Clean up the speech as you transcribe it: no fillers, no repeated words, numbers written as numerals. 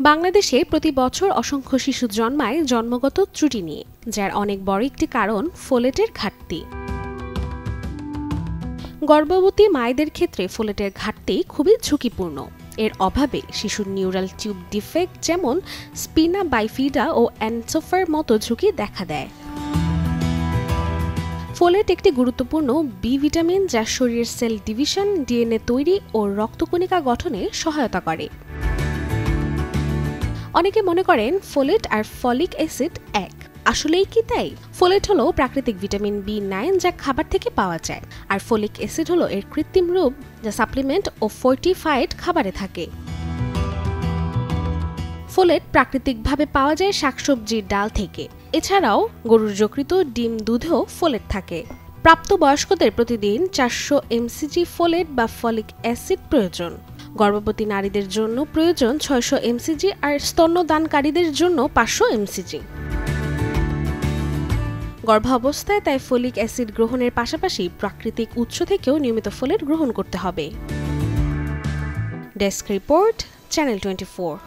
বাংলাদেশে প্রতি বছর অসংখ্য শিশু জন্মায় জন্মগত ত্রুটি নিয়ে, যার অনেক বড় একটি কারণ ফোলেটের ঘাটতি। গর্ভবতী মায়েদের ক্ষেত্রে ফোলেটের ঘাটতি খুবই ঝুঁকিপূর্ণ। এর অভাবে শিশুর নিউরাল টিউব ডিফেক্ট যেমন স্পিনা বাইফিডা ও অ্যানসোফার মতো ঝুঁকি দেখা দেয়। ফোলেট একটি গুরুত্বপূর্ণ বি ভিটামিন যা শরীরের সেল ডিভিশন, ডিএনএ তৈরি ও রক্তকণিকা গঠনে সহায়তা করে। অনেকে মনে করেন ফোলেট আর ফলিক অ্যাসিড এক। আসলেই কি তাই? ফোলেট হলো প্রাকৃতিক ভিটামিন B9 যা খাবার থেকে পাওয়া যায়, আর ফলিক অ্যাসিড হলো এর কৃত্রিম রূপ যা সাপ্লিমেন্ট ও ফোর্টিফাইড খাবারে থাকে। ফোলেট প্রাকৃতিকভাবে পাওয়া যায় শাকসবজির ডাল থেকে। এছাড়াও গরুর যকৃত, ডিম, দুধেও ফোলেট থাকে। প্রাপ্তবয়স্কদের প্রতিদিন 400 mcg ফোলেট বা ফলিক অ্যাসিড প্রয়োজন। গর্ভবতী নারীদের জন্য প্রয়োজন 600 mcg আর স্তন্যদানকারীদের জন্য 500 mcg। গর্ভাবস্থায় তাই ফলিক অ্যাসিড গ্রহণের পাশাপাশি প্রাকৃতিক উৎস থেকেও নিয়মিত ফোলেট গ্রহণ করতে হবে। Desk report, channel 24।